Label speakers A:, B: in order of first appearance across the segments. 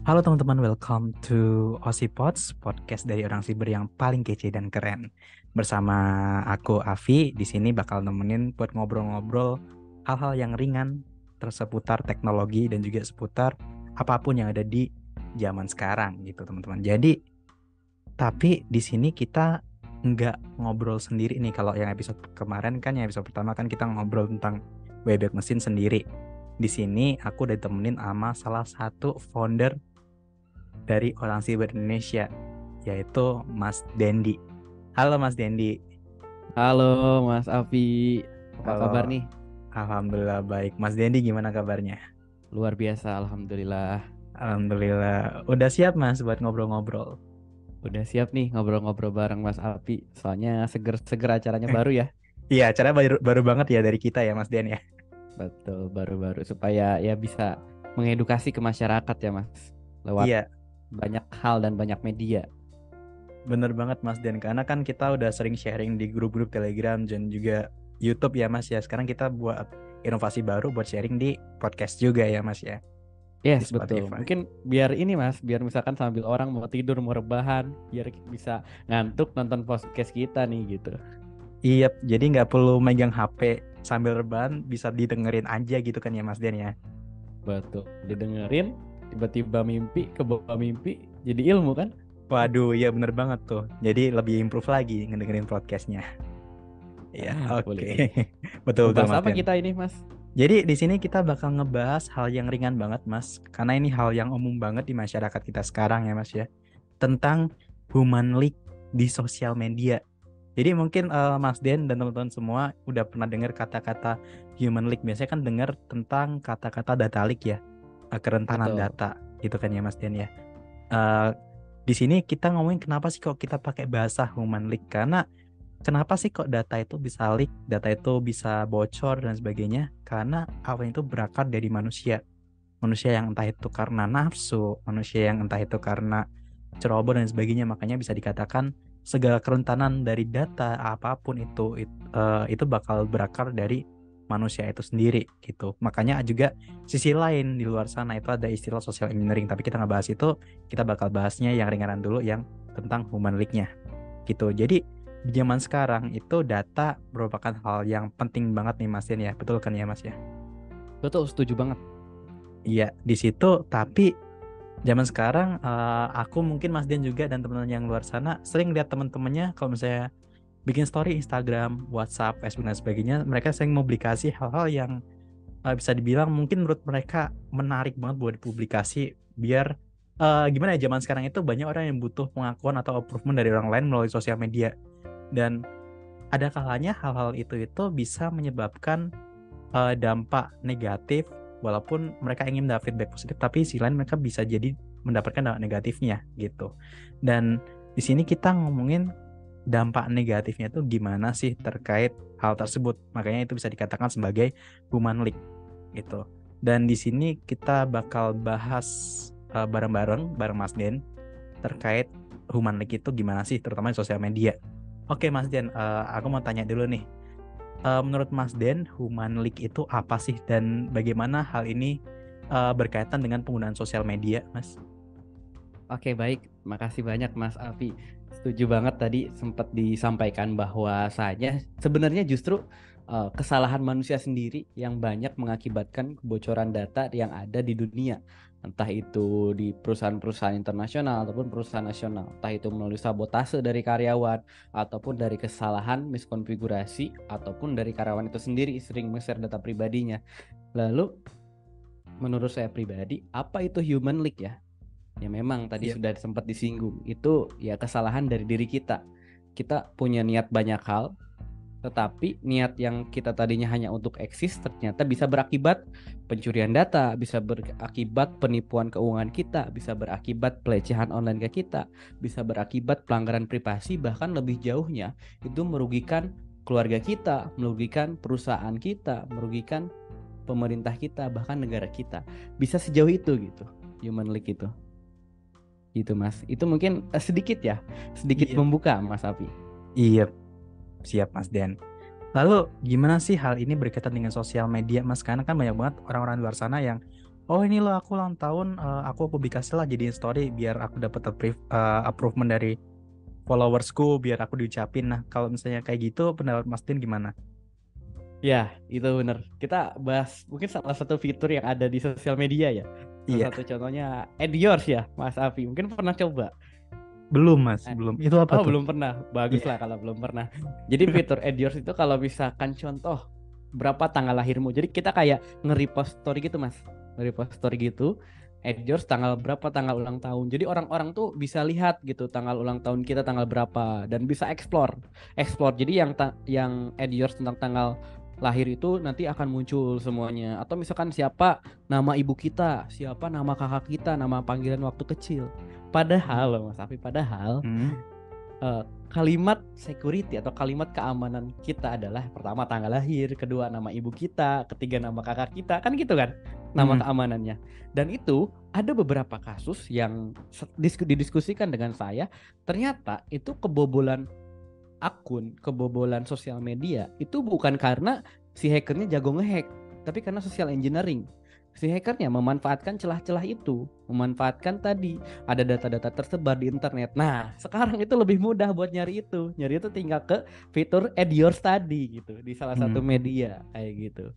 A: Halo teman-teman, welcome to Osipods, podcast dari orang siber yang paling kece dan keren. Bersama aku Avi, di sini bakal nemenin buat ngobrol-ngobrol hal-hal yang ringan seputar teknologi dan juga seputar apapun yang ada di zaman sekarang gitu teman-teman. Tapi di sini kita nggak ngobrol sendiri nih. Kalau yang episode kemarin kan, yang episode pertama kan kita ngobrol tentang Wayback Machine sendiri. Di sini aku udah ditemenin sama salah satu founder dari Orang Siber Indonesia, yaitu Mas Dendi. Halo Mas Dendi.
B: Halo Mas Avi, apa kabar
A: Halo,
B: nih?
A: Alhamdulillah baik. Mas Dendi gimana kabarnya?
B: Luar biasa, alhamdulillah.
A: Alhamdulillah. Udah siap Mas buat ngobrol-ngobrol?
B: Udah siap nih ngobrol-ngobrol bareng Mas Avi. Soalnya seger-seger acaranya baru ya.
A: Iya, acara baru banget ya dari kita ya Mas Den ya.
B: Betul, baru-baru supaya ya bisa mengedukasi ke masyarakat ya Mas. Lewat
A: Iya,
B: banyak hal dan banyak media.
A: bener banget Mas Den. Karena kan kita udah sering sharing di grup-grup Telegram dan juga YouTube ya Mas ya. Sekarang kita buat inovasi baru buat sharing di podcast juga ya Mas ya. Di
B: Yes, betul.
A: Spotify.
B: Mungkin biar ini Mas, biar misalkan sambil orang mau tidur, mau rebahan, biar bisa ngantuk nonton podcast kita nih gitu.
A: Iya, jadi nggak perlu megang HP sambil rebahan, bisa didengerin aja gitu kan ya Mas Den ya.
B: Betul. Didengerin, tiba-tiba mimpi, ke bawah mimpi, jadi ilmu kan?
A: Waduh, iya bener banget tuh. Jadi lebih improve lagi ngedengerin podcastnya. Iya, oke.
B: Boleh, boleh.
A: Betul-betul
B: Ngebahas
A: Mas
B: apa
A: Den.
B: kita ini, Mas?
A: Jadi di sini kita bakal ngebahas hal yang ringan banget Mas, karena ini hal yang umum banget di masyarakat kita sekarang ya Mas ya. Tentang human leak di sosial media. Jadi mungkin Mas Den dan teman-teman semua udah pernah dengar kata-kata human leak. Biasanya kan dengar tentang kata-kata data leak ya, kerentanan
B: Betul.
A: data gitu kan ya Mas Den ya. Eh, di sini kita ngomongin kenapa sih kok kita pakai bahasa human leak, karena kenapa sih kok data itu bisa leak, data itu bisa bocor dan sebagainya, karena awalnya itu berakar dari manusia yang entah itu karena nafsu, manusia yang entah itu karena ceroboh dan sebagainya. Makanya bisa dikatakan segala kerentanan dari data apapun itu bakal berakar dari manusia itu sendiri gitu. Makanya juga sisi lain di luar sana itu ada istilah social engineering, tapi kita nggak bahas itu. Kita bakal bahasnya yang ringanan dulu, yang tentang human leak-nya gitu. Jadi di zaman sekarang itu data merupakan hal yang penting banget nih Mas Yan ya. Betul kan ya Mas ya?
B: Betul, setuju banget.
A: Iya, di situ. Tapi zaman sekarang aku mungkin Mas Dian juga dan teman-teman yang luar sana sering lihat teman-temannya kalau misalnya bikin story Instagram, WhatsApp, Facebook dan sebagainya, mereka sering publikasi hal-hal yang bisa dibilang mungkin menurut mereka menarik banget buat dipublikasi, biar gimana ya, zaman sekarang itu banyak orang yang butuh pengakuan atau approval dari orang lain melalui sosial media, dan ada kalanya hal-hal itu bisa menyebabkan dampak negatif. Walaupun mereka ingin mendapat feedback positif, tapi sisi lain mereka bisa jadi mendapatkan dampak negatifnya gitu. Dan di sini kita ngomongin dampak negatifnya itu gimana sih terkait hal tersebut. Makanya itu bisa dikatakan sebagai human leak gitu. Dan di sini kita bakal bahas bareng-bareng bareng Mas Den terkait human leak itu gimana sih, terutama di sosial media. Oke Mas Den, aku mau tanya dulu nih. Menurut Mas Den, human leak itu apa sih, dan bagaimana hal ini berkaitan dengan penggunaan sosial media, Mas?
B: Oke, baik. Makasih banyak Mas Avi. Setuju banget tadi sempat disampaikan bahwasanya sebenarnya justru kesalahan manusia sendiri yang banyak mengakibatkan kebocoran data yang ada di dunia. Entah itu di perusahaan-perusahaan internasional ataupun perusahaan nasional. Entah itu melalui sabotase dari karyawan ataupun dari kesalahan miskonfigurasi ataupun dari karyawan itu sendiri sering men-share data pribadinya. Lalu menurut saya pribadi, apa itu human leak ya? Ya memang tadi
A: Iya.
B: sudah sempat disinggung. Itu ya kesalahan dari diri kita. Kita punya niat banyak hal, tetapi niat yang kita tadinya hanya untuk eksis ternyata bisa berakibat pencurian data, bisa berakibat penipuan keuangan kita, bisa berakibat pelecehan online ke kita, bisa berakibat pelanggaran privasi, bahkan lebih jauhnya itu merugikan keluarga kita, merugikan perusahaan kita, merugikan pemerintah kita, bahkan negara kita. Bisa sejauh itu gitu, human leak itu. Gitu Mas. Itu mungkin sedikit ya, sedikit
A: Iya.
B: membuka Mas Api.
A: Iya, siap Mas Den. Lalu gimana sih hal ini berkaitan dengan sosial media, Mas? Karena kan banyak banget orang-orang di luar sana yang oh ini loh aku ulang tahun, aku publikasi lah jadiin story biar aku dapat approval dari followersku, biar aku diucapin. Nah kalau misalnya kayak gitu pendapat Mas Din gimana?
B: Ya, itu bener. Kita bahas mungkin salah satu fitur yang ada di sosial media ya. Salah
A: Iya,
B: satu contohnya Add Yours ya, Mas Afi. Mungkin pernah coba.
A: belum Mas,
B: Eh,
A: belum. Itu apa
B: Oh,
A: tuh?
B: belum pernah. Bagus
A: Iya.
B: lah kalau belum pernah. Jadi fitur Add Yours itu kalau misalkan contoh berapa tanggal lahirmu. Jadi kita kayak nge-repost story gitu, Mas. Nge-repost story gitu. Add Yours tanggal berapa, tanggal ulang tahun. Jadi orang-orang tuh bisa lihat gitu tanggal ulang tahun kita tanggal berapa dan bisa explore. Explore. Jadi yang Add Yours tentang tanggal lahir itu nanti akan muncul semuanya. Atau misalkan siapa nama ibu kita, siapa nama kakak kita, nama panggilan waktu kecil. Padahal loh Mas Afi, padahal
A: Hmm.
B: kalimat security atau kalimat keamanan kita adalah pertama tanggal lahir, kedua nama ibu kita, ketiga nama kakak kita, kan gitu kan nama
A: Hmm.
B: keamanannya. Dan itu ada beberapa kasus yang didiskusikan dengan saya, ternyata itu kebobolan akun, kebobolan sosial media itu bukan karena si hackernya jago ngehack, tapi karena social engineering. Si hackernya memanfaatkan celah-celah itu, memanfaatkan tadi ada data-data tersebar di internet. Nah, sekarang itu lebih mudah buat nyari itu. Nyari itu tinggal ke fitur Add Yours tadi gitu di salah satu
A: Hmm.
B: media kayak gitu.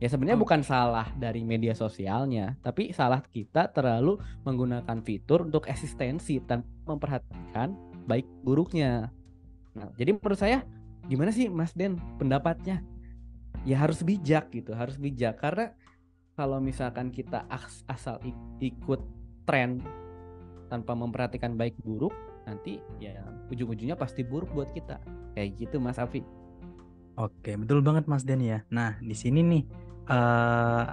B: Ya sebenarnya
A: Oh,
B: bukan salah dari media sosialnya, tapi salah kita terlalu menggunakan fitur untuk eksistensi tanpa memperhatikan baik buruknya. Nah, jadi menurut saya gimana sih Mas Den pendapatnya? Ya harus bijak gitu, harus bijak karena kalau misalkan kita asal ikut tren tanpa memperhatikan baik buruk, nanti ya ujung-ujungnya pasti buruk buat kita. Kayak gitu Mas Afi.
A: oke, betul banget Mas Den ya. Nah, di sini nih,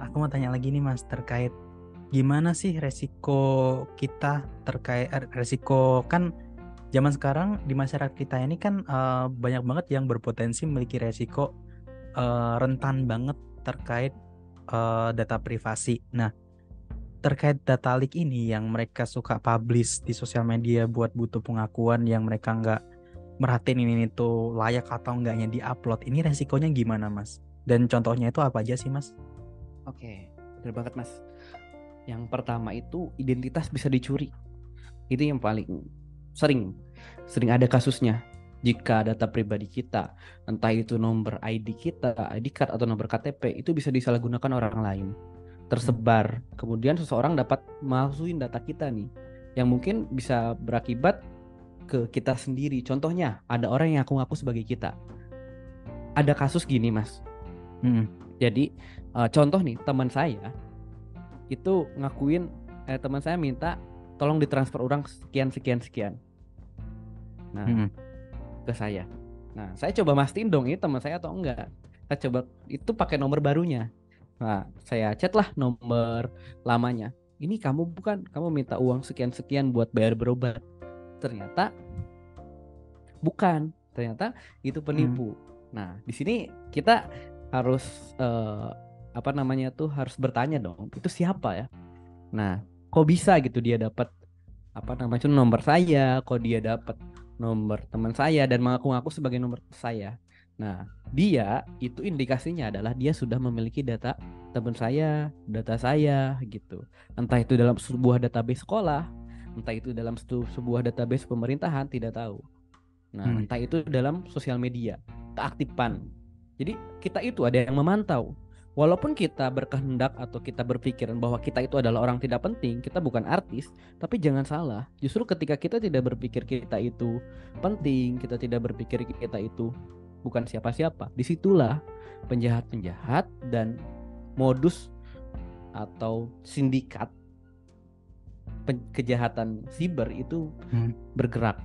A: aku mau tanya lagi nih Mas terkait gimana sih resiko kita terkait resiko kan zaman sekarang di masyarakat kita ini kan banyak banget yang berpotensi memiliki resiko rentan banget terkait data privasi. Nah, terkait data leak ini yang mereka suka publish di sosial media buat butuh pengakuan yang mereka nggak merhatiin ini tuh layak atau enggaknya di-upload, ini resikonya gimana Mas? Dan contohnya itu apa aja sih Mas?
B: Oke, benar banget Mas. Yang pertama itu identitas bisa dicuri. Itu yang paling sering ada kasusnya. Jika data pribadi kita, entah itu nomor ID kita, ID card atau nomor KTP, itu bisa disalahgunakan orang lain. Tersebar. Kemudian seseorang dapat malsuin data kita nih. Yang mungkin bisa berakibat ke kita sendiri. Contohnya, ada orang yang ngaku-ngaku sebagai kita. Ada kasus gini, Mas. Jadi, contoh nih, teman saya itu ngakuin, teman saya minta tolong ditransfer orang sekian. Nah, ke saya. Nah, saya coba mastiin dong ini teman saya atau enggak. Saya coba itu pakai nomor barunya. Nah, saya chat lah nomor lamanya. Ini kamu bukan, kamu minta uang sekian buat bayar berobat. Ternyata bukan, ternyata itu penipu. Nah, di sini kita harus harus bertanya dong, itu siapa ya? Nah, kok bisa gitu dia dapat nomor saya, kok dia dapat nomor teman saya dan mengaku-ngaku sebagai nomor saya. Nah, dia itu indikasinya adalah dia sudah memiliki data teman saya, data saya gitu. Entah itu dalam sebuah database sekolah, entah itu dalam sebuah database pemerintahan, tidak tahu. Nah, entah itu dalam sosial media, keaktifan. Jadi kita itu ada yang memantau. Walaupun kita berkehendak atau kita berpikiran bahwa kita itu adalah orang tidak penting, kita bukan artis, tapi jangan salah. Justru ketika kita tidak berpikir kita itu penting, kita tidak berpikir kita itu bukan siapa-siapa, disitulah penjahat-penjahat dan modus atau sindikat kejahatan siber itu bergerak.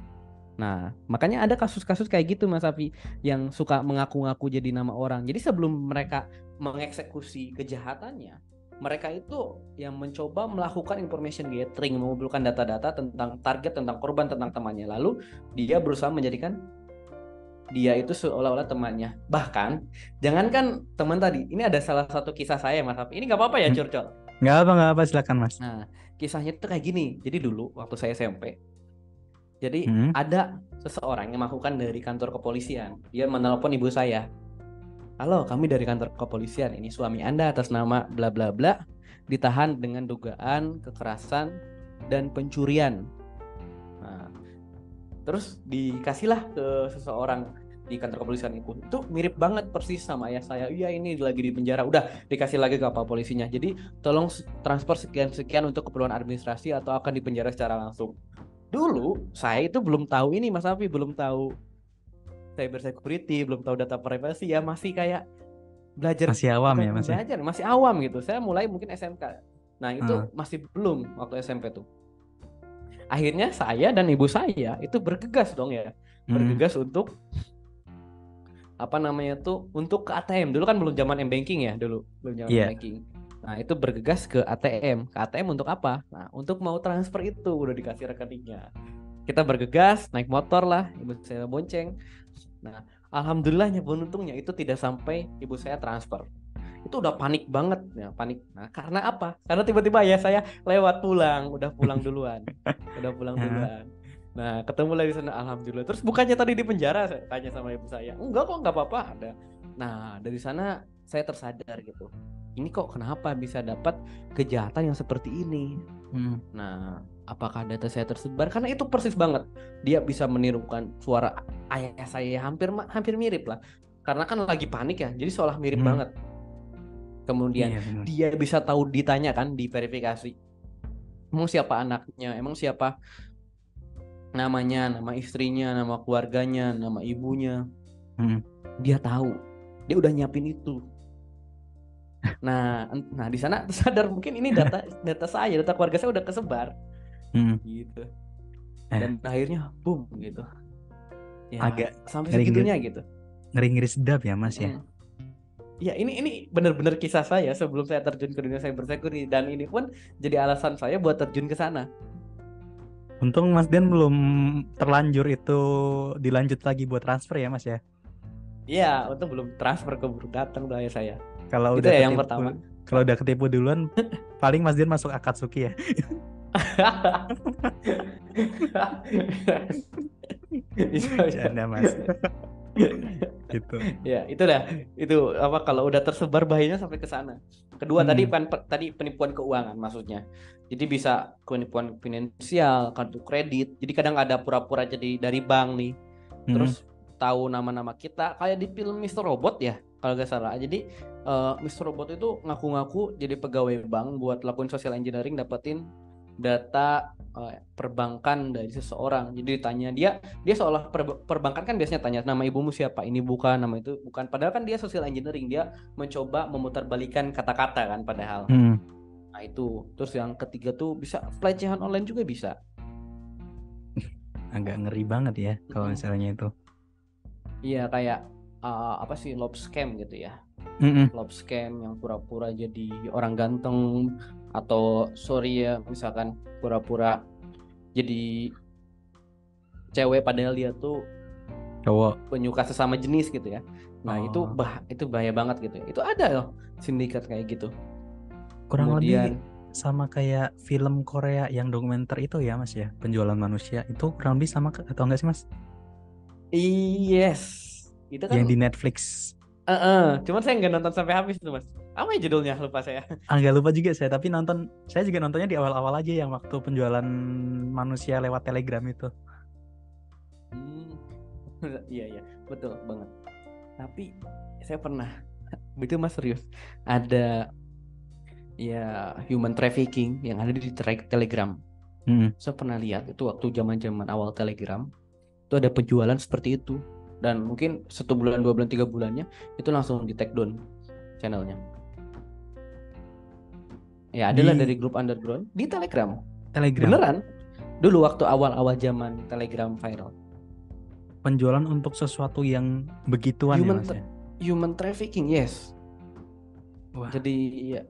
B: Nah, makanya ada kasus-kasus kayak gitu Mas Afi yang suka mengaku-ngaku jadi nama orang. Jadi sebelum mereka mengeksekusi kejahatannya, mereka itu yang mencoba melakukan information gathering, mengumpulkan data-data tentang target, tentang korban, tentang temannya. Lalu dia berusaha menjadikan dia itu seolah-olah temannya. Bahkan, jangankan teman tadi, ini ada salah satu kisah saya Mas Afi. Ini nggak apa-apa ya curcol?
A: Nggak apa silakan Mas.
B: Nah, kisahnya itu kayak gini. Jadi dulu waktu saya SMP, jadi ada seseorang yang melakukan dari kantor kepolisian. Dia menelpon ibu saya. Halo, kami dari kantor kepolisian. Ini suami Anda atas nama bla bla bla. ditahan dengan dugaan kekerasan dan pencurian. Nah, terus dikasihlah ke seseorang di kantor kepolisian itu mirip banget persis sama ayah saya. Iya, ini lagi di penjara. Udah dikasih lagi ke apa polisinya. Jadi tolong transfer sekian untuk keperluan administrasi atau akan dipenjara secara langsung. Dulu saya itu belum tahu ini Mas Afi, belum tahu cyber security, belum tahu data privasi ya, masih kayak belajar,
A: Masih awam
B: bukan
A: ya Mas ya?
B: belajar, masih awam gitu. Saya mulai mungkin SMK. Nah, itu
A: Ah,
B: masih belum waktu SMP tuh. Akhirnya saya dan ibu saya itu bergegas dong ya.
A: mm,
B: Bergegas untuk apa namanya tuh, untuk ke ATM. Dulu kan belum zaman m-banking ya, dulu belum zaman
A: iya.
B: m-banking. Nah, itu bergegas ke ATM. Ke ATM untuk apa? Nah, untuk mau transfer itu udah dikasih rekeningnya. Kita bergegas naik motor lah, ibu saya bonceng. Nah, alhamdulillahnya beruntungnya itu tidak sampai ibu saya transfer. Itu udah panik banget ya, panik. Nah, karena apa? Karena tiba-tiba ya saya lewat pulang, udah pulang duluan. Udah pulang
A: Ah,
B: duluan. Nah, ketemu lagi di sana, alhamdulillah. Terus bukannya tadi di penjara, saya tanya sama ibu saya. Enggak kok, enggak apa-apa, ada. Nah, dari sana saya tersadar gitu. Ini kok kenapa bisa dapat kejahatan yang seperti ini?
A: mm,
B: Nah, apakah data saya tersebar? Karena itu persis banget. Dia bisa menirukan suara ayah saya, hampir mirip lah. Karena kan lagi panik ya, jadi seolah mirip
A: mm,
B: banget. Kemudian
A: iya benar.
B: dia bisa tahu, ditanya kan, diverifikasi. Emang siapa anaknya? Emang siapa namanya, nama istrinya, nama keluarganya, nama ibunya.
A: Mm,
B: Dia tahu. Dia udah nyiapin itu. Nah, di sana sadar mungkin ini data saya, data keluarga saya udah kesebar
A: mm.
B: gitu.
A: Eh,
B: Dan akhirnya boom gitu. Ya,
A: agak
B: sampai
A: ngeri-ngeri
B: segitunya gitu.
A: ngeri-ngeri sedap ya Mas ya.
B: Mm. Ya, ini benar-benar kisah saya sebelum saya terjun ke dunia cyber security, dan ini pun jadi alasan saya buat terjun ke sana.
A: Untung Mas Dian belum terlanjur itu dilanjut lagi buat transfer ya Mas ya.
B: Iya, untung belum transfer ke Buru Datang doanya saya.
A: Kalau
B: Itu
A: udah
B: ya yang
A: ketipu,
B: pertama.
A: kalau udah ketipu duluan, paling Mas Dian masuk Akatsuki ya.
B: Bisa.
A: Canda Mas. Gitu.
B: Ya, itu dah. Itu apa, kalau udah tersebar bahayanya sampai ke sana. Kedua tadi
A: Hmm.
B: kan, tadi penipuan keuangan maksudnya. Jadi bisa penipuan finansial, kartu kredit. Jadi kadang ada pura-pura jadi dari bank nih.
A: Hmm.
B: Terus tahu nama-nama kita kayak di film Mr. Robot ya, kalau nggak salah. Jadi Mr. Robot itu ngaku-ngaku jadi pegawai bank buat lakuin social engineering, dapetin data perbankan dari seseorang. Jadi ditanya dia seolah perbankan kan biasanya tanya nama ibumu siapa, ini bukan, nama itu bukan, padahal kan dia social engineering, dia mencoba memutarbalikan kata-kata kan padahal.
A: Hmm.
B: Nah, itu. Terus yang ketiga tuh bisa pelecehan online juga bisa.
A: Agak ngeri banget ya kalau
B: Mm-mm.
A: misalnya itu.
B: Iya, kayak apa sih, love scam gitu ya.
A: Mm-mm.
B: Love scam yang pura-pura jadi orang ganteng, atau sorry ya, misalkan pura-pura jadi cewek padahal dia tuh
A: Cowok.
B: penyuka sesama jenis gitu ya. Nah, itu
A: Oh,
B: itu bahaya banget gitu. Itu ada loh sindikat kayak gitu.
A: kurang lebih
B: Kemudian
A: sama kayak film Korea yang dokumenter itu ya Mas ya, penjualan manusia itu kurang lebih sama atau enggak sih Mas?
B: yes, itu kan
A: Yang di Netflix.
B: cuman saya nggak nonton sampai habis tuh Mas. Apa ya judulnya, lupa saya.
A: Agak lupa juga saya, tapi saya juga nontonnya di awal-awal aja yang waktu penjualan manusia lewat Telegram itu.
B: Hmm. Iya, iya, betul banget. Tapi saya pernah, itu Mas, serius, ada ya human trafficking yang ada di Telegram.
A: Hmm.
B: Saya pernah lihat itu waktu zaman-zaman awal Telegram, itu ada penjualan seperti itu. Dan mungkin 1 bulan, 2 bulan, 3 bulannya itu langsung di take down channelnya. Ya, adalah
A: Di
B: dari grup underground di Telegram.
A: Telegram.
B: Beneran. Dulu waktu awal-awal zaman Telegram viral.
A: Penjualan untuk sesuatu yang begituan ya Mas ya.
B: Human trafficking, yes.
A: Wah,
B: Jadi ya,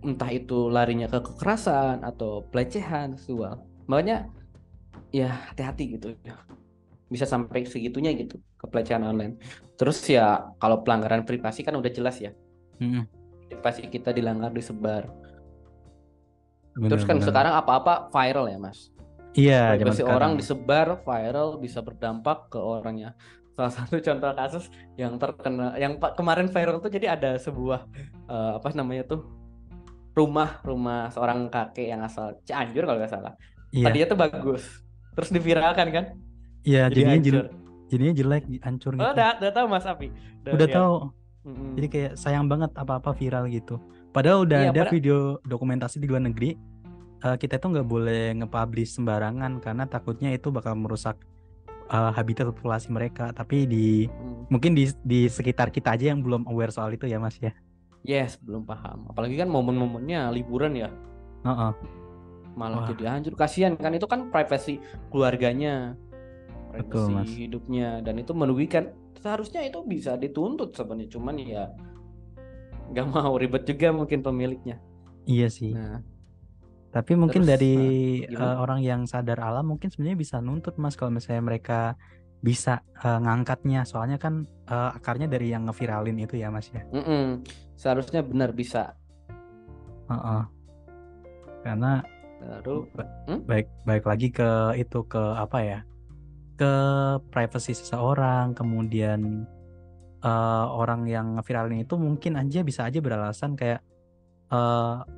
B: entah itu larinya ke kekerasan atau pelecehan seksual. Makanya ya hati-hati gitu. Bisa sampai segitunya gitu ke pelecehan online. Terus ya kalau pelanggaran privasi kan udah jelas ya.
A: mm,
B: Privasi kita dilanggar, disebar. Terus kan
A: bener-bener.
B: sekarang apa-apa viral ya, Mas.
A: Iya, zaman
B: Privasi
A: sekarang.
B: orang disebar, viral, bisa berdampak ke orangnya. Salah satu contoh kasus yang terkena, yang kemarin viral tuh, jadi ada sebuah apa namanya tuh, rumah seorang kakek yang asal Cianjur kalau nggak salah.
A: Iya,
B: Tadinya tuh bagus, terus diviralkan kan,
A: iya
B: jadi hancur.
A: jadinya jelek, hancur
B: Oh,
A: gitu.
B: udah tahu Mas Api, udah
A: Udah
B: lihat.
A: tahu. Jadi
B: Mm-mm.
A: kayak sayang banget apa-apa viral gitu. Padahal udah
B: Iya,
A: ada video dokumentasi di luar negeri, kita tuh nggak boleh nge-publish sembarangan karena takutnya itu bakal merusak habitat populasi mereka. Tapi
B: mm,
A: mungkin di sekitar kita aja yang belum aware soal itu ya Mas ya.
B: yes, belum paham. Apalagi kan momen-momennya liburan ya,
A: Heeh.
B: malah
A: Wah,
B: jadi hancur. Kasihan kan, itu kan privasi keluarganya,
A: betul
B: privasi
A: Mas.
B: hidupnya, dan itu merugikan. Seharusnya itu bisa dituntut sebenarnya, cuman ya nggak mau ribet juga mungkin pemiliknya.
A: Iya sih.
B: Nah,
A: Tapi mungkin
B: terus
A: dari
B: gimana?
A: orang yang sadar alam mungkin sebenarnya bisa nuntut Mas kalau misalnya mereka bisa ngangkatnya. Soalnya kan akarnya dari yang ngeviralin itu ya Mas ya.
B: Mm-mm. Seharusnya benar bisa.
A: Heeh. Karena
B: Lalu,
A: ba-
B: hmm?
A: baik lagi ke itu ke apa ya? Ke privacy seseorang, kemudian orang yang ngeviralin itu mungkin aja bisa aja beralasan kayak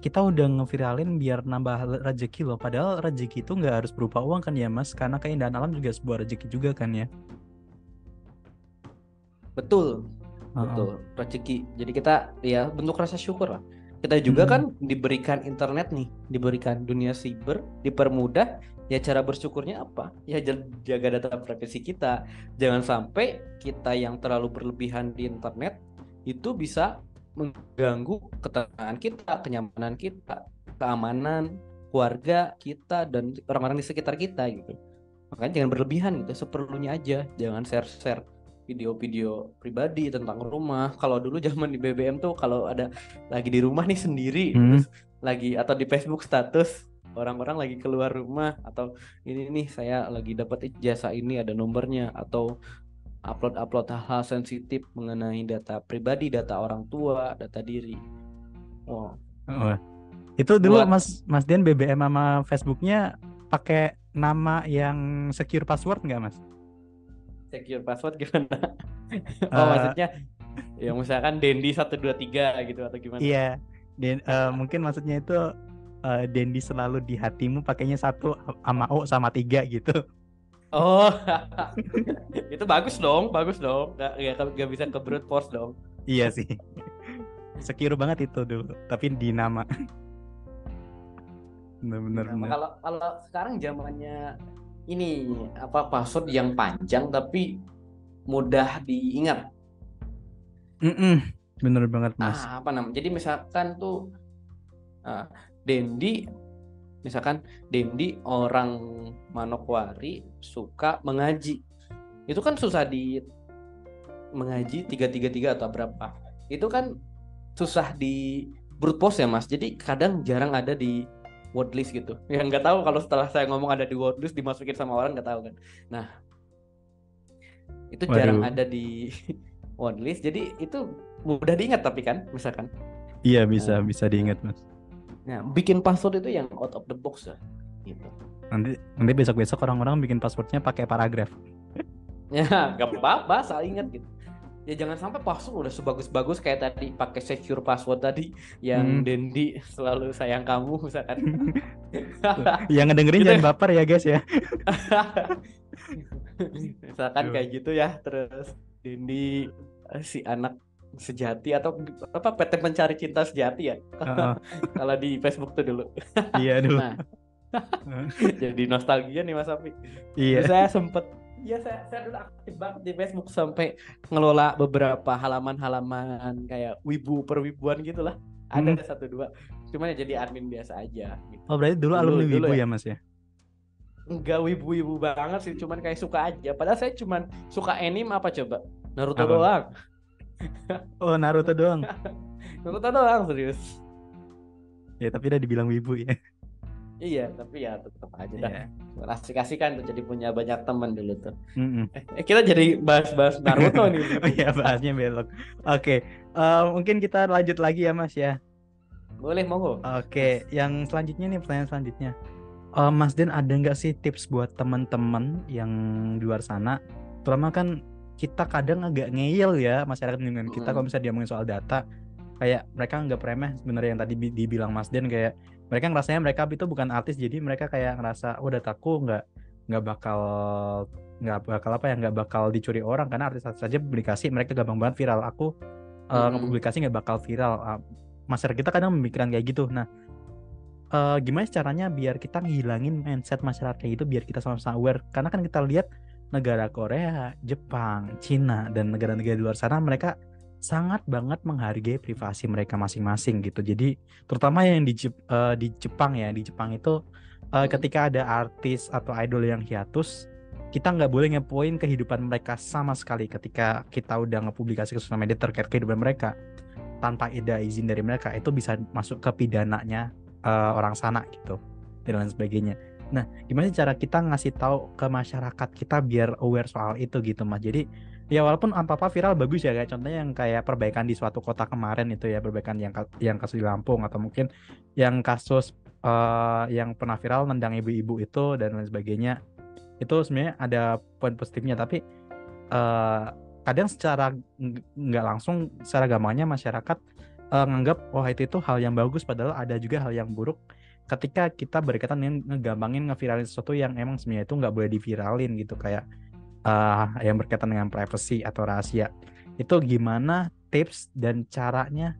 A: kita udah ngeviralin biar nambah rezeki loh. Padahal rezeki itu nggak harus berupa uang kan ya Mas, karena keindahan alam juga sebuah rezeki juga kan ya.
B: Betul,
A: Heeh.
B: betul. Rezeki. Jadi kita ya bentuk rasa syukur lah. Kita juga
A: Mm-mm.
B: kan diberikan internet nih, diberikan dunia siber, dipermudah. Ya cara bersyukurnya apa? Ya jaga data privasi kita. Jangan sampai kita yang terlalu berlebihan di internet itu bisa mengganggu ketenangan kita, kenyamanan kita, keamanan keluarga kita dan orang-orang di sekitar kita gitu. Makanya jangan berlebihan gitu, seperlunya aja. Jangan share-share video-video pribadi tentang rumah. Kalau dulu zaman di BBM tuh kalau ada lagi di rumah nih sendiri,
A: Hmm.
B: terus lagi atau di Facebook status orang-orang lagi keluar rumah, atau ini nih saya lagi dapat ijazah ini ada nomornya, atau upload-upload hal-hal sensitif mengenai data pribadi, data orang tua, data diri. Wow.
A: Oh. Itu dulu
B: Buat
A: Mas Mas Dian BBM sama Facebooknya pakai nama yang secure password nggak Mas?
B: secure password gimana? Oh,
A: Eh,
B: maksudnya ya misalkan Dendi 123 gitu atau gimana?
A: iya, mungkin maksudnya itu Dendi selalu di hatimu pakainya 1 sama O sama 3 gitu.
B: Oh, itu bagus dong. Nggak bisa ke brute force dong.
A: Iya sih, secure banget itu dulu. Tapi di nama, bener-bener
B: Nah,
A: bener.
B: kalau kalau sekarang zamannya ini apa password yang panjang tapi mudah diingat.
A: Mm-mm, bener banget Mas.
B: Apa namanya? Jadi misalkan tuh ah, Dendi, misalkan Dendi orang Manokwari suka mengaji. Itu kan susah di mengaji 333 atau berapa. Itu kan susah di brute force ya Mas. Jadi kadang jarang ada di wordlist gitu. Ya nggak tahu kalau setelah saya ngomong ada di wordlist dimasukin sama orang nggak tahu kan. Nah, itu jarang
A: Waduh,
B: ada di wordlist. Jadi itu mudah diingat tapi kan misalkan.
A: iya bisa
B: Nah,
A: bisa diingat Mas.
B: nah, bikin password itu yang out of the box ya. Gitu.
A: Nanti besok-besok orang-orang bikin passwordnya pakai paragraf.
B: Ya, nggak apa-apa, asal ingat gitu. Ya jangan sampai password udah sebagus-bagus kayak tadi pakai secure password tadi
A: Hmm.
B: yang Dendi selalu sayang kamu misalkan.
A: Yang ngedengerin
B: Gitu
A: jangan
B: ya.
A: baper ya guys ya.
B: Misalkan
A: Tuh.
B: kayak gitu ya, terus Dendi si anak sejati atau apa PT Pencari Cinta Sejati ya.
A: Heeh,
B: Kalau di Facebook tuh dulu.
A: iya dulu.
B: Nah, jadi nostalgia nih Mas Afi. Dulu
A: Iya.
B: saya sempet, ya saya dulu aktif banget di Facebook sampai ngelola beberapa halaman-halaman kayak wibu perwibuan gitulah.
A: Hmm.
B: Ada satu dua. Cuman ya jadi admin biasa aja gitu.
A: Oh berarti dulu
B: Dulu
A: alumni
B: dulu
A: Wibu
B: ya.
A: ya Mas ya?
B: Enggak wibu-wibu banget sih, cuman kayak suka aja. Padahal saya cuman suka anime apa coba? Naruto
A: Apa?
B: doang.
A: Oh Naruto doang.
B: Naruto doang serius.
A: Ya tapi udah dibilang Wibu ya.
B: Iya, tapi ya tetap aja dah.
A: Iya.
B: Asik-asik kan tuh jadi punya banyak teman dulu tuh.
A: Mm-mm.
B: Kita jadi bahas-bahas Naruto nih.
A: Oh iya bahasnya belok. Oke, mungkin kita lanjut lagi ya Mas ya.
B: Boleh, monggo.
A: Oke, yang selanjutnya nih pertanyaan selanjutnya. Mas Den ada nggak sih tips buat teman-teman yang di luar sana? Terutama kan kita kadang agak ngeyel ya masyarakat lingkungan kita kalau
B: Mm-mm.
A: misalnya dia ngomongin soal data. kayak mereka nggak remeh sebenarnya yang tadi dibilang Mas Den, kayak mereka ngerasanya mereka itu bukan artis, jadi mereka kayak ngerasa oh dataku nggak bakal apa ya, nggak bakal dicuri orang karena artis saja publikasi mereka gampang banget viral. Aku ngepublikasi nggak bakal viral. Masyarakat kita kadang memikirkan kayak gitu. Nah, gimana caranya biar kita ngilangin mindset masyarakat kayak gitu, biar kita sama-sama aware, karena kan kita lihat negara Korea, Jepang, Cina, dan negara-negara di luar sana mereka sangat banget menghargai privasi mereka masing-masing gitu. Jadi terutama yang di Jepang ya, di Jepang itu ketika ada artis atau idol yang hiatus, kita nggak boleh ngepoin kehidupan mereka sama sekali. Ketika kita udah ngepublikasi ke sosial media terkait kehidupan mereka tanpa ada izin dari mereka, itu bisa masuk ke pidananya orang sana gitu dan lain sebagainya. Nah, gimana cara kita ngasih tahu ke masyarakat kita biar aware soal itu gitu Mas. Jadi ya walaupun apa-apa viral bagus ya, kayak contohnya yang kayak perbaikan di suatu kota kemarin itu ya, perbaikan yang kasus di Lampung, atau mungkin yang kasus yang pernah viral nendang ibu-ibu itu dan lain sebagainya. Itu sebenarnya ada poin positifnya, tapi kadang secara nggak langsung, secara gampangnya masyarakat nganggap wah itu hal yang bagus, padahal ada juga hal yang buruk ketika kita berkaitan dengan ngegampangin ngeviralin sesuatu yang emang sebenarnya itu nggak boleh diviralin gitu, kayak yang berkaitan dengan privacy atau rahasia. Itu gimana tips dan caranya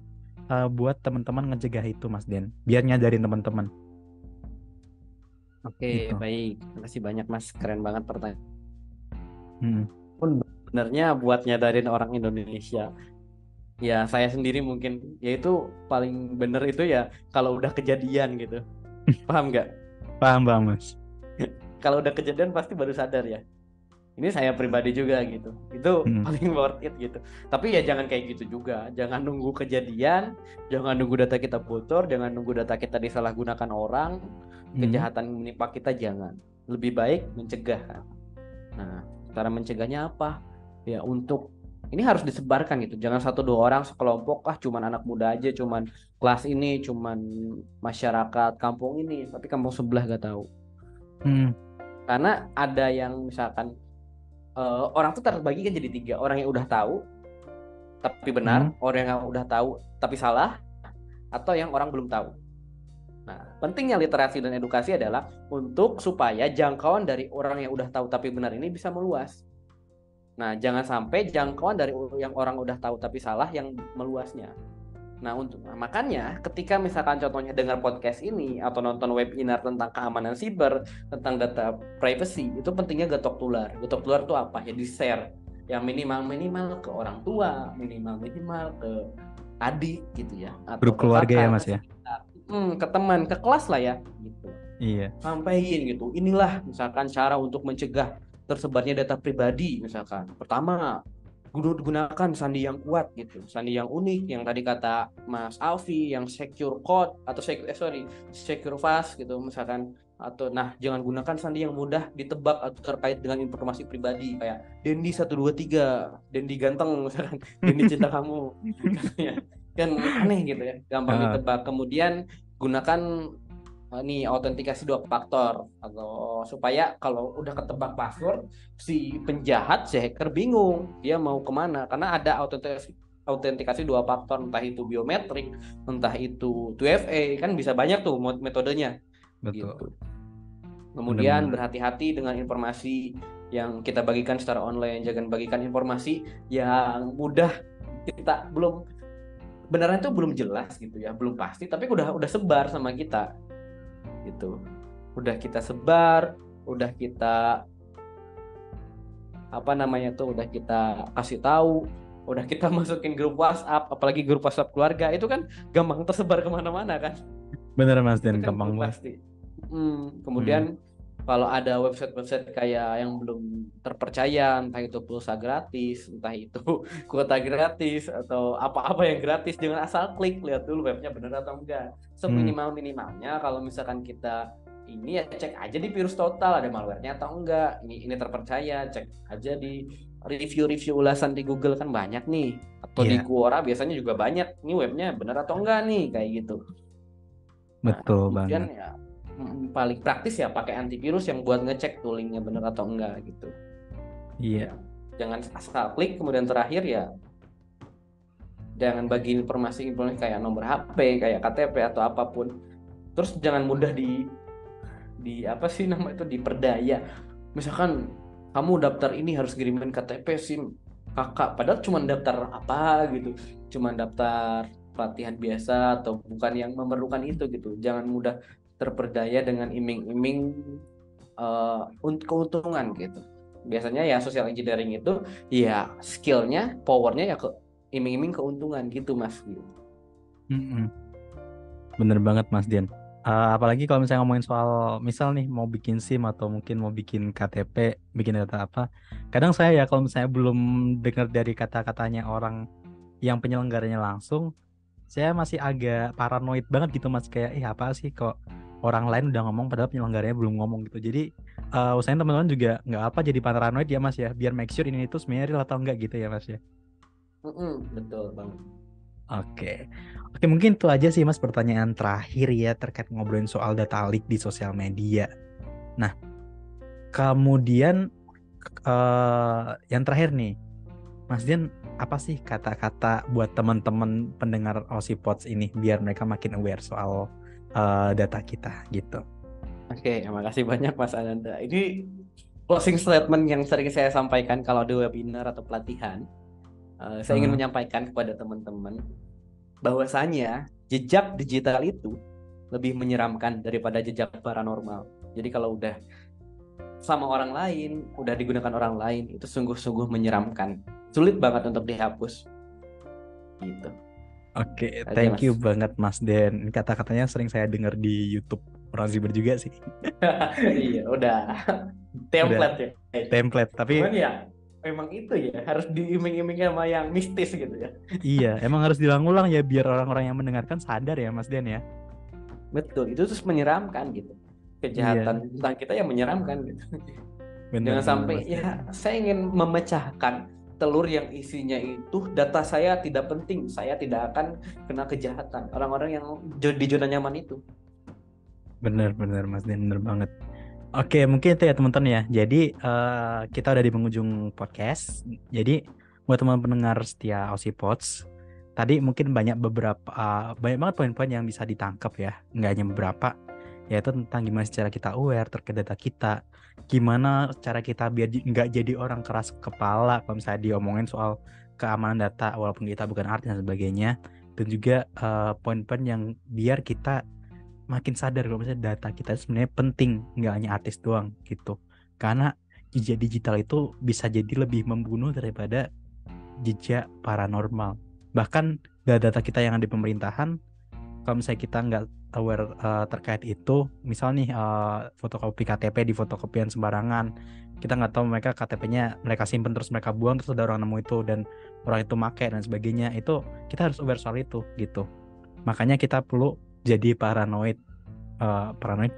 A: buat teman-teman ngecegah itu Mas Den, biar nyadarin teman-teman
B: Oke,
A: gitu.
B: baik. Terima kasih banyak Mas. Keren banget pertanyaan.
A: Hmm.
B: Pun sebenarnya buat nyadarin orang Indonesia, ya saya sendiri mungkin, yaitu paling bener itu ya kalau udah kejadian gitu. Paham nggak?
A: Paham Mas.
B: Kalau udah kejadian pasti baru sadar ya. Ini saya pribadi juga gitu. Itu
A: Hmm.
B: paling worth it gitu. Tapi ya jangan kayak gitu juga. Jangan nunggu kejadian, jangan nunggu data kita bocor, jangan nunggu data kita disalahgunakan orang, kejahatan menimpa kita, jangan. Lebih baik mencegah. Nah, cara mencegahnya apa? Ya untuk ini harus disebarkan gitu. Jangan satu dua orang sekelompok, cuman anak muda aja, cuman kelas ini, cuman masyarakat kampung ini, tapi kampung sebelah gak tahu. Karena ada yang misalkan orang tuh terbagi kan jadi tiga. Orang yang udah tahu tapi benar, orang yang udah tahu tapi salah, atau yang orang belum tahu. Nah, pentingnya literasi dan edukasi adalah untuk supaya jangkauan dari orang yang udah tahu tapi benar ini bisa meluas. Nah, jangan sampai jangkauan dari yang orang udah tahu tapi salah yang meluasnya. Nah, makanya ketika misalkan contohnya dengar podcast ini atau nonton webinar tentang keamanan siber, tentang data privacy, itu pentingnya getok tular. Getok tular itu apa? Ya di-share. Yang minimal ke orang tua, minimal ke adik gitu ya, atau
A: Grup
B: ke
A: keluarga ya
B: kakak,
A: Mas ya.
B: ke teman, ke kelas lah ya gitu.
A: Iya.
B: Sampaikan gitu. Inilah misalkan cara untuk mencegah tersebarnya data pribadi misalkan. Pertama, gunakan sandi yang kuat gitu, sandi yang unik, yang tadi kata Mas Alfi, yang secure code atau secure fast gitu misalkan. Atau jangan gunakan sandi yang mudah ditebak atau terkait dengan informasi pribadi kayak Dendi 123, Dendi ganteng misalkan, Dendi cinta kamu ya, kan aneh gitu ya, gampang ditebak. Kemudian gunakan ini autentikasi 2 faktor atau supaya kalau udah ketebak password, si penjahat, si hacker bingung dia mau kemana, karena ada autentikasi 2 faktor, entah itu biometrik, entah itu 2FA, kan bisa banyak tuh metodenya.
A: Betul.
B: Gitu. Kemudian berhati-hati dengan informasi yang kita bagikan secara online. Jangan bagikan informasi yang mudah kita benaran itu belum jelas gitu ya, belum pasti, tapi udah sebar sama kita gitu. Udah kita sebar, udah kita udah kita kasih tahu, udah kita masukin grup WhatsApp, apalagi grup WhatsApp keluarga, itu kan gampang tersebar kemana-mana kan.
A: Bener Mas Dan,
B: Kan
A: gampang banget.
B: pasti. Kemudian kalau ada website-website kayak yang belum terpercaya, entah itu pulsa gratis, entah itu kuota gratis, atau apa-apa yang gratis, jangan asal klik, lihat dulu webnya benar atau enggak. Seminimal-minimalnya kalau misalkan kita ini ya cek aja di Virus Total ada malware-nya atau enggak. Ini terpercaya, cek aja di review-review ulasan di Google kan banyak nih, atau di Quora biasanya juga banyak. Ini webnya benar atau enggak nih, kayak gitu.
A: Betul
B: kemudian
A: banget.
B: Ya paling praktis ya pakai antivirus yang buat ngecek tuh linknya benar atau enggak gitu.
A: Iya.
B: Jangan asal klik. Kemudian terakhir ya Jangan bagi informasi kayak nomor HP, kayak KTP atau apapun. Terus jangan mudah di apa sih nama itu, diperdaya. Misalkan kamu daftar ini harus kirimin KTP, SIM kakak, padahal cuma daftar apa gitu, cuma daftar pelatihan biasa atau bukan yang memerlukan itu gitu. Jangan mudah terperdaya dengan iming-iming keuntungan gitu. Biasanya ya social engineering itu ya skillnya, powernya ya ke iming-iming keuntungan gitu mas.
A: Mm-mm. Bener banget Mas Dian. Apalagi kalau misalnya ngomongin soal misal nih mau bikin SIM atau mungkin mau bikin KTP, bikin data apa. Kadang saya ya kalau misalnya belum dengar dari kata-katanya orang yang penyelenggaranya langsung, saya masih agak paranoid banget gitu Mas, kayak apa sih kok orang lain udah ngomong padahal penyelenggaranya belum ngomong gitu. Jadi usahain teman-teman juga nggak apa jadi paranoid ya Mas ya, biar make sure ini itu sebenarnya real atau enggak gitu ya Mas ya.
B: Betul banget.
A: Oke. Oke, mungkin itu aja sih Mas pertanyaan terakhir ya terkait ngobrolin soal data leak di sosial media. Nah, kemudian yang terakhir nih, Mas Dian, apa sih kata-kata buat teman-teman pendengar Aussie Pods ini biar mereka makin aware soal data kita gitu.
B: Oke, terima kasih banyak Mas Ananda. Ini closing statement yang sering saya sampaikan kalau di webinar atau pelatihan. Saya ingin
A: Eh,
B: menyampaikan kepada teman-teman bahwasanya jejak digital itu lebih menyeramkan daripada jejak paranormal. Jadi kalau udah sama orang lain, udah digunakan orang lain, itu sungguh-sungguh menyeramkan. Sulit banget untuk dihapus. Gitu.
A: Oke,
B: Aja
A: thank you
B: Mas.
A: banget Mas Den. Ini kata-katanya sering saya dengar di YouTube orang Ziber juga sih.
B: Iya, udah
A: Udah
B: template ya.
A: template, tapi
B: Cuman ya memang itu ya harus diiming-iming sama yang mistis gitu ya.
A: iya, emang harus diulang-ulang ya biar orang-orang yang mendengarkan sadar ya Mas Den ya.
B: Betul, itu terus menyeramkan gitu.
A: Iya,
B: Kejahatan tentang kita yang menyeramkan gitu. Jangan
A: benar-benar
B: sampai
A: Mas Den.
B: ya saya ingin memecahkan telur yang isinya itu data saya tidak penting, saya tidak akan kena kejahatan. Orang-orang yang di zona nyaman itu.
A: Benar-benar Mas Den, benar banget. Oke, mungkin itu ya teman-teman ya. Jadi kita udah di penghujung podcast. Jadi buat teman pendengar setia Aussie Pods, tadi mungkin banyak banget poin-poin yang bisa ditangkap ya. Nggak hanya beberapa, yaitu tentang gimana cara kita aware terkait data kita. Gimana cara kita biar nggak jadi orang keras kepala kalau misalnya diomongin soal keamanan data walaupun kita bukan artis dan sebagainya. Dan juga poin-poin yang biar kita makin sadar kalau misalnya data kita sebenarnya penting, nggak hanya artis doang gitu. Karena jejak digital itu bisa jadi lebih membunuh daripada jejak paranormal. Bahkan data kita yang ada di pemerintahan, kalau misalnya kita nggak aware terkait itu, misal nih fotokopi KTP di fotokopian sembarangan, kita nggak tahu mereka KTP-nya mereka simpen terus mereka buang terus ada orang nemu itu dan orang itu make dan sebagainya, itu kita harus aware soal itu gitu. Makanya kita perlu jadi paranoid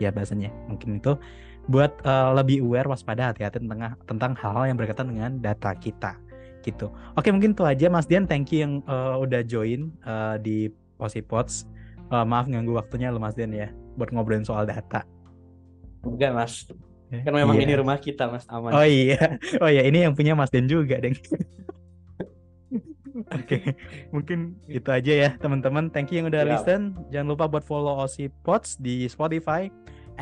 A: ya bahasanya mungkin itu buat lebih aware, waspada, hati-hati tentang hal-hal yang berkaitan dengan data kita gitu. Oke, mungkin itu aja Mas Dian, thank you yang udah join di Posipods. Maaf ganggu waktunya lo Mas Dian ya buat ngobrolin soal data.
B: Enggak mas, kan memang ini
A: Iya.
B: rumah kita mas, aman.
A: Oh iya. Oh iya, ini yang punya Mas Dian juga deng. Oke, mungkin itu aja ya teman-teman. Thank you yang udah
B: Siap.
A: listen. Jangan lupa buat follow Aussie Pods di Spotify,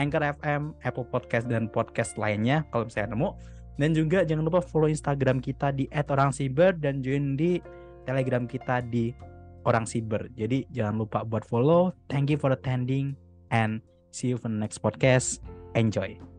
A: Anchor FM, Apple Podcast dan podcast lainnya kalau misalnya nemu. Dan juga jangan lupa follow Instagram kita di @orangsiber dan join di Telegram kita di Orang Siber. Jadi jangan lupa buat follow. Thank you for attending and see you for the next podcast. Enjoy.